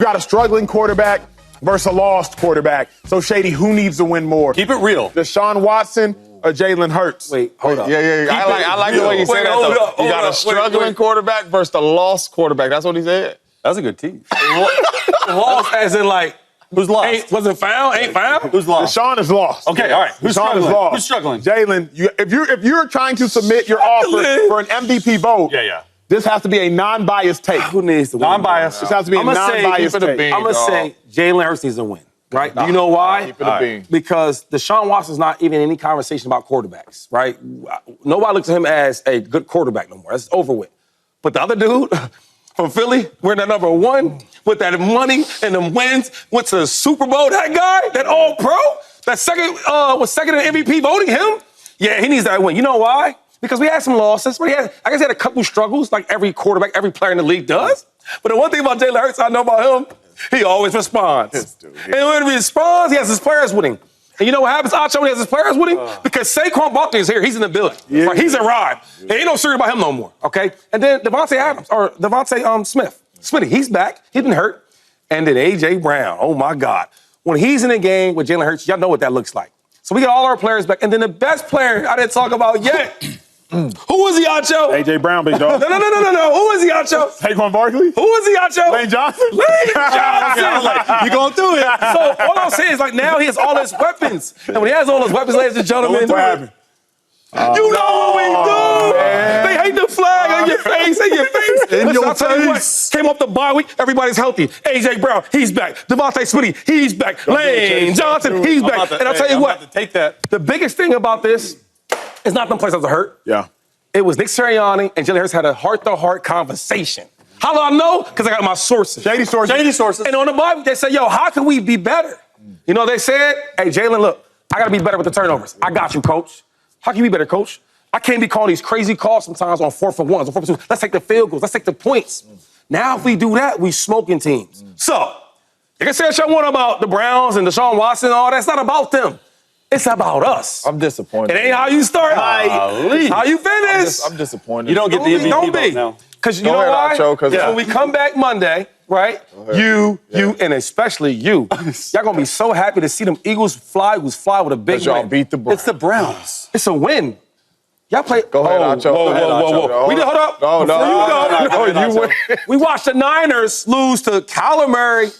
You got a struggling quarterback versus a lost quarterback. So, Shady, who needs to win more? Keep it real. Deshaun Watson or Jalen Hurts? Wait, hold up. Yeah. I like the way you said that, though. You got a struggling quarterback versus a lost quarterback. That's what he said. That's a good team. Lost as in like, Who's lost? wasn't found? Ain't found? Who's lost? Deshaun is lost. Okay, all right. Who's Deshaun struggling? is lost. Who's struggling? Jalen, if you're trying to submit your offer for an MVP vote, this has to be a non-biased take. Who needs to win? Non-biased. This has to be a non-biased take. I'm going to say Jalen Hurts needs to win. Right? Do you know why? Keep it a bean. Because Deshaun Watson's not even in any conversation about quarterbacks, right? Nobody looks at him as a good quarterback no more. That's over with. But the other dude from Philly, we're the number one with that money and them wins, went to the Super Bowl. That guy, that all-pro, that was second in MVP voting, him? Yeah, he needs that win. You know why? Because we had some losses. I guess he had a couple struggles like every quarterback, every player in the league does. But the one thing about Jalen Hurts I know about him, he always responds. And when he responds, he has his players with him. And you know what happens, Acho, when he has his players with him? Because Saquon Barkley is here. He's in the building. Yeah. Right? He's arrived. And ain't no serious about him no more, okay? And then Devontae Smith. Smitty, he's back. He's been hurt. And then A.J. Brown. Oh, my God. When he's in the game with Jalen Hurts, y'all know what that looks like. So we got all our players back. And then the best player I didn't talk about yet. Who was he, Acho? A.J. Brown, big dog. No. Who was he, Acho? Saquon Barkley? Who was he, Acho? Lane Johnson? Lane Johnson. Like, you going through it. So all I'm saying is, like, now he has all his weapons. And when he has all his weapons, ladies and gentlemen, What happened? you know what we do. Man. They hate the flag on your face, I'll tell you what, came off the bye week, everybody's healthy. A.J. Brown, he's back. Devontae Smitty, he's back. Lane Johnson, he's back. And I'll tell you what, take that. the biggest thing about this is not them players that hurt. Yeah. It was Nick Sirianni and Jalen Hurts had a heart-to-heart conversation. How do I know? Because I got my sources. Shady sources. And on the Bible, they say, yo, how can we be better? You know, they said, hey, Jalen, look, I got to be better with the turnovers. I got you, coach. How can you be better, coach? I can't be calling these crazy calls sometimes on 4th and 1s, on 4th and 2s. Let's take the field goals. Let's take the points. Now, if we do that, we smoking teams. So, you can say what y'all want about the Browns and Deshaun Watson and all that. It's not about them. It's about us. I'm disappointed. It ain't how you start. How you finish. I'm disappointed. You don't get the MVP vote now. Because you know why? When we come back Monday, right? You, and especially you, y'all gonna be so happy to see them Eagles fly with a big win. Y'all beat the Browns. It's the Browns. It's a win. Y'all play. Go ahead, Acho. Whoa. We did, hold up. No, We watched the Niners lose to Kyler Murray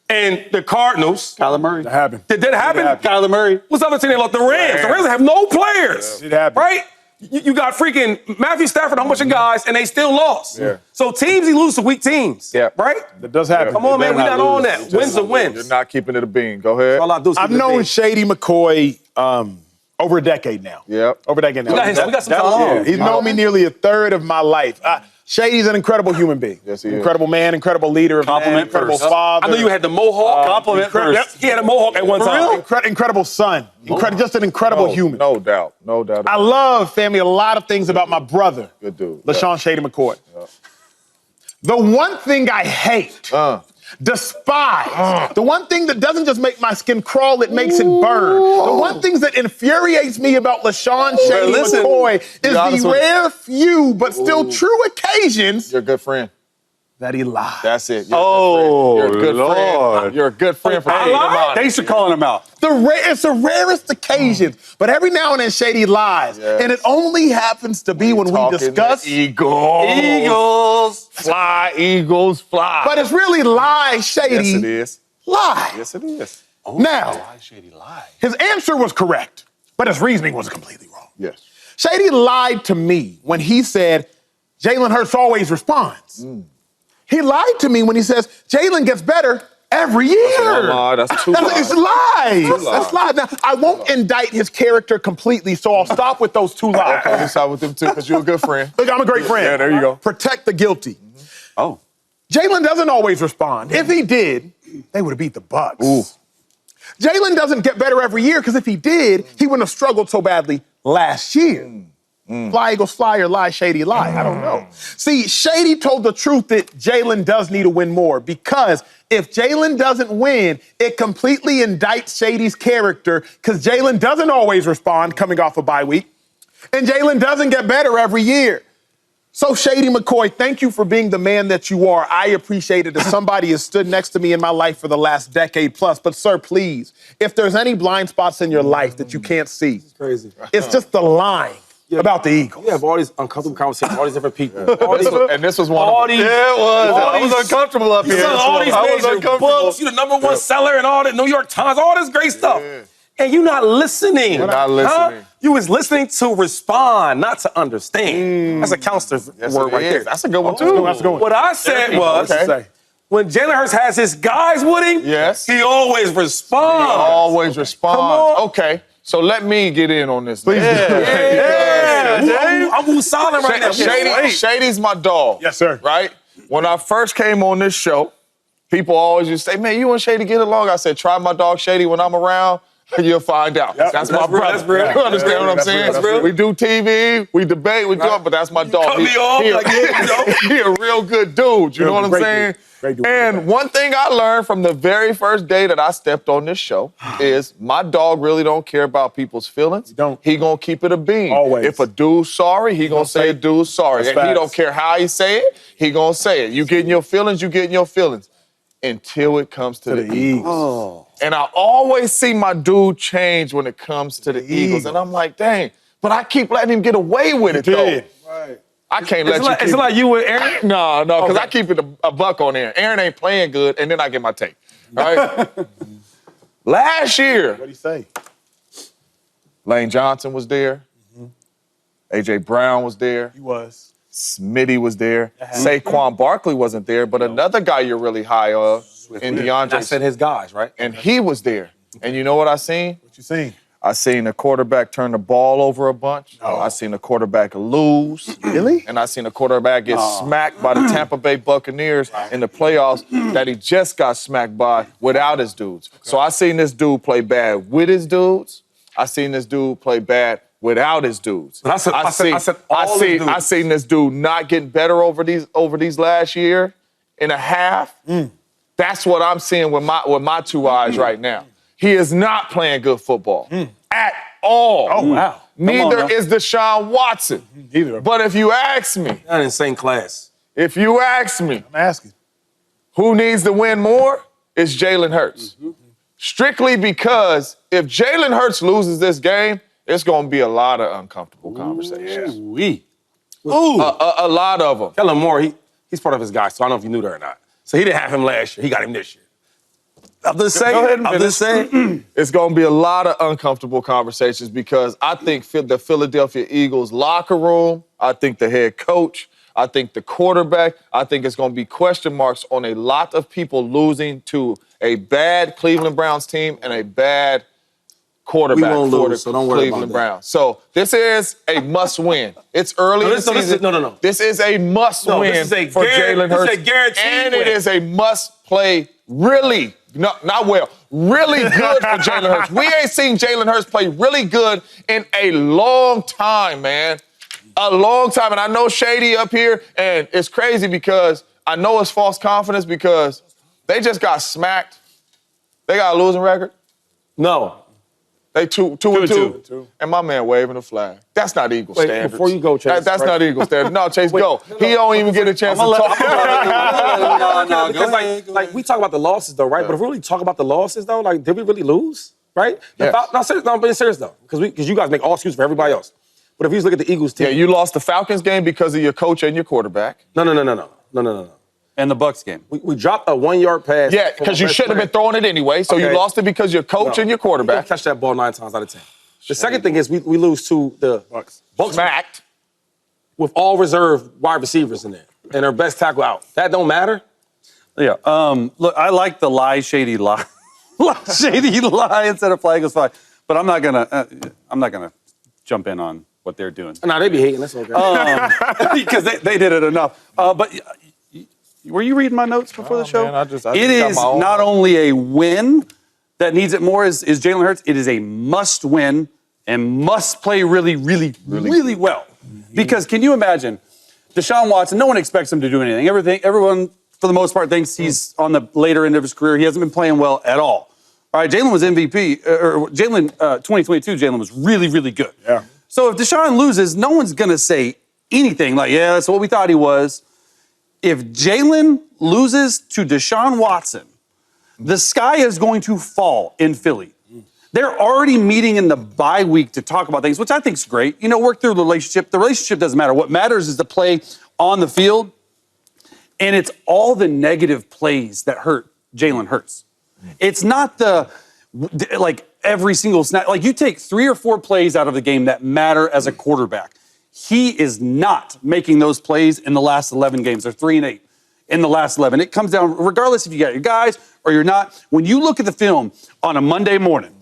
and the Cardinals. Kyler Murray. That happened. Did that happen? Kyler Murray. What's the other team they lost? The Rams. The Rams have no players. It happened. Right? You got freaking Matthew Stafford, a whole bunch of guys, and they still lost. Yeah. So teams, you lose to weak teams. Yeah. Right? That does happen. Come on, man. We're not on that. Wins are wins. You're not keeping it a bean. Go ahead. All I do is I've keep it known big. Shady McCoy over a decade now. Yep. Over a decade now. We got some time. He's known me nearly a third of my life. Shady's an incredible human being. Yes, he is. Incredible man, incredible leader, incredible father. I know you had the mohawk. Compliment first. He had a mohawk at one time. Incredible son. Just an incredible human. No doubt. I love, family, a lot of things about my brother. Good dude. LeSean Shady McCoy. The one thing I hate, despise, the one thing that doesn't just make my skin crawl, it makes it burn. The one thing that infuriates me about LeSean Shady McCoy is the rare few but still true occasions You're a good friend. that he lies. That's it. You're a good friend. You're a good friend for keeping him honest. Thanks for calling him out. It's the rarest occasions, but every now and then Shady lies, and it only happens to be when we discuss Eagles. Fly, Eagles, fly. But it's really lie, Shady. Yes, it is. Lie. Yes, it is. Now, Shady lied. his answer was correct, but his reasoning was completely wrong. Yes. Shady lied to me when he said Jalen Hurts always responds. He lied to me when he says Jalen gets better every year. That's two lies. It's lies. That's lies. Now, I won't indict his character completely, so I'll stop with those two lies. Okay, you side with them too, because you're a good friend. Look, I'm a great friend. Yeah, there you go. Protect the guilty. Oh. Jalen doesn't always respond. If he did, they would have beat the Bucks. Jalen doesn't get better every year because if he did, he wouldn't have struggled so badly last year. Fly, Eagles, fly, or lie, Shady, lie. I don't know. See, Shady told the truth that Jalen does need to win more because if Jalen doesn't win, it completely indicts Shady's character because Jalen doesn't always respond coming off a bye week, and Jalen doesn't get better every year. So, Shady McCoy, thank you for being the man that you are. I appreciate it as somebody has stood next to me in my life for the last decade plus. But, sir, please, if there's any blind spots in your life that you can't see, Crazy. it's just the lying about the Eagles. You have all these uncomfortable conversations, all these different people. And this was one of them. Yeah, it was. I was uncomfortable up here. All these I was major uncomfortable. books, you the #1 seller and all the New York Times, all this great stuff. And you're not listening. You're not listening. You was listening to respond, not to understand. That's a counselor's word right there. That's a good one, too. That's a good one. What I said was, when Jalen Hurts has his guys with him, Yes. he always responds. Always responds. Come on. Okay, so let me get in on this. Please do. I'm Woosala right now. Shady's my dog. Yes, sir. Right? When I first came on this show, people always used to say, man, you and Shady get along. I said, try my dog Shady when I'm around. You'll find out. Yep. That's my brother. That's real. You understand what I'm That's saying? real. That's real. We do TV, we debate, we do it, but that's my dog. cut me off, He a real good dude. You know what I'm Great saying? dude. Great dude. And one thing I learned from the very first day that I stepped on this show is my dog really don't care about people's feelings. don't. He gonna keep it a bean. Always. If a dude's sorry, he gonna say a dude's sorry. That's And he facts. don't care how he say it, he gonna say it. You getting your feelings, you getting your feelings. Until it comes to the Eagles. And I always see my dude change when it comes to the Eagles. And I'm like, dang, but I keep letting him get away with it, though. Right. I can't let you keep It's like you with Aaron? No, because I keep it a buck on Aaron. Aaron ain't playing good, and then I get my take. All right? Last year, What'd he say? Lane Johnson was there. A.J. Brown was there. He was. Smitty was there. Saquon Barkley wasn't there, but another guy you're really high of, and DeAndre. I said his guys, right? And he was there. And you know what I seen? What you seen? I seen the quarterback turn the ball over a bunch. I seen the quarterback lose. Really? And I seen the quarterback get smacked by the Tampa Bay Buccaneers in the playoffs that he just got smacked by without his dudes. So I seen this dude play bad with his dudes. I seen this dude play bad without his dudes. But I said all his dudes. I seen this dude not getting better over these last year and a half. That's what I'm seeing with my two eyes right now. He is not playing good football at all. Oh, wow. Neither is Deshaun Watson. Neither. But if you ask me, Not in the same class. if you ask me, I'm asking. who needs to win more, it's Jalen Hurts. Strictly because if Jalen Hurts loses this game, it's going to be a lot of uncomfortable conversations. A lot of them. Kellen Moore, he's part of his guys, so I don't know if you knew that or not. So he didn't have him last year. He got him this year. I'm just saying. Go ahead and I'm just saying. It's going to be a lot of uncomfortable conversations because I think the Philadelphia Eagles locker room, I think the head coach, I think the quarterback, I think it's going to be question marks on a lot of people losing to a bad Cleveland Browns team and a bad quarterback We won't for lose, the so don't worry Cleveland about that. Browns. So this is a must-win. It's early in the season. No. This is a must-win this is a for Jalen Hurts. This is a guaranteed and win. it is a must-play really, really good for Jalen Hurts. We ain't seen Jalen Hurts play really good in a long time, man. A long time. And I know Shady up here, and it's crazy because I know it's false confidence because they just got smacked. They got a losing record. No. They two and two. And my man waving the flag. That's not Eagle standards. Before you go, Chase. That's not Eagle standards. No, Chase, go. He don't even get a chance to talk. No, Because like we talk about the losses though, right? But if we really talk about the losses though, like did we really lose, right? Yes. I'm being serious though, because you guys make all excuses for everybody else. But if you just look at the Eagles team, Yeah, you lost the Falcons game because of your coach and your quarterback. No. And the Bucks game. We dropped a 1-yard pass. Yeah, because you shouldn't have been throwing it anyway, so you Okay. lost it because your coach and your You quarterback. catch that ball 9 times out of 10. The second thing is we lose to the Bucks Smacked. with all reserve wide receivers in there and their best tackle out. That don't matter. Yeah. Look, I like the shady lie instead of flag is fine. But I'm not gonna jump in on what they're doing Nah, they be hating. That's okay. because they did it enough. But were you reading my notes before the show? man, I just it got is my own. not only a win that needs it more is Jalen Hurts. It is a must win and must play really well. Because can you imagine Deshaun Watson? No one expects him to do anything. Everyone for the most part thinks he's on the later end of his career. He hasn't been playing well at all. All right, Jalen was MVP. Jalen 2022. Jalen was really good. Yeah. So if Deshaun loses, no one's gonna say anything, like, yeah, that's what we thought he was. If Jalen loses to Deshaun Watson, the sky is going to fall in Philly. They're already meeting in the bye week to talk about things, which I think is great. Work through the relationship. The relationship doesn't matter. What matters is the play on the field, and it's all the negative plays that hurt Jalen Hurts. It's not every single snap. Like, you take 3 or 4 plays out of the game that matter as a quarterback. He is not making those plays in the last 11 games. They're 3-8 in the last 11. It comes down, regardless if you got your guys or you're not, when you look at the film on a Monday morning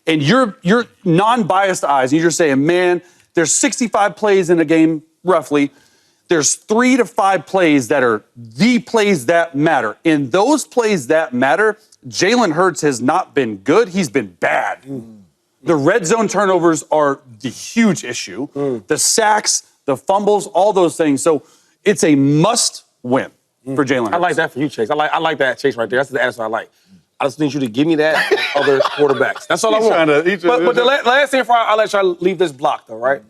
and you're non-biased eyes and you're saying, man, there's 65 plays in a game, roughly. There's 3 to 5 plays that are the plays that matter. In those plays that matter, Jalen Hurts has not been good. He's been bad. The red zone turnovers are the huge issue. The sacks, the fumbles, all those things. So it's a must win for Jalen Hurts. I like that for you, Chase. I like that, Chase, right there. That's the answer I like. I just need you to give me that and other quarterbacks. That's all I want. But the last thing before I let y'all leave this block, though, right?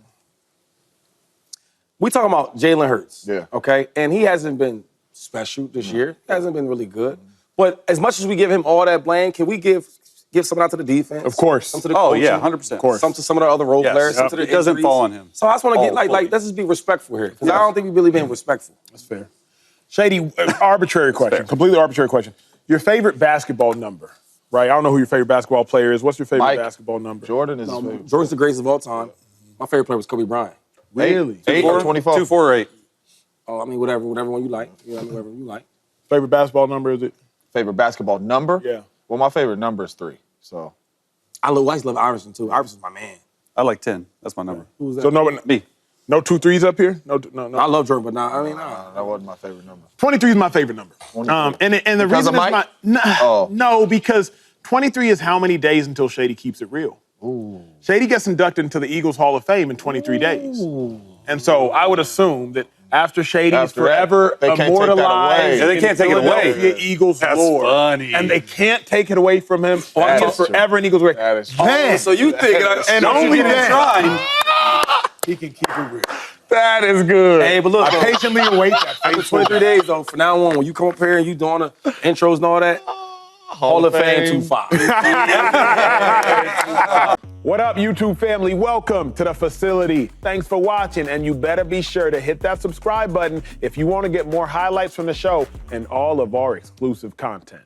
We talking about Jalen Hurts, okay? And he hasn't been special this year. He hasn't been really good. But as much as we give him all that blame, can we give some out to the defense? Of course. Some to the coaching, 100%. Of course. Some to some of the other role players. Some to the It doesn't injuries. fall on him. So I just want to get, let's just be respectful here. Because I don't think we've really been respectful. That's fair. Shady, arbitrary question, completely arbitrary question. Your favorite basketball number, right? I don't know who your favorite basketball player is. What's your favorite basketball number? Jordan is his favorite. Jordan's the greatest of all time. My favorite player was Kobe Bryant. Really? 8 or 24? 2, 4, or 8. Oh, I mean, whatever one you like. Whatever you like. Favorite basketball number, is it? Favorite basketball number? Yeah. Well, my favorite number is 3. So I used to love Iverson, too. Iverson's my man. I like 10. That's my number. Who's that? So Me. no 2 3s up here? No. I love Jordan, but nah. that wasn't my favorite number. 23 is my favorite number. And the Because reason of is Mike? no, because 23 is how many days until Shady keeps it real. Ooh. Shady gets inducted into the Eagles Hall of Fame in 23 days. And so I would assume that after Shady's forever immortalized, they can't take it away. Philadelphia Eagles lore, funny. and they can't take it away from him. That He's is true. forever an Eagles. That is true. Then, So you think, and only then, He can keep it real. That is good. hey, but look, I patiently await that. after 23 days, though, from now on, when you come up here and you doing the intros and all that, Hall of Fame 2-5. What up, YouTube family? Welcome to the facility. Thanks for watching, and you better be sure to hit that subscribe button if you want to get more highlights from the show and all of our exclusive content.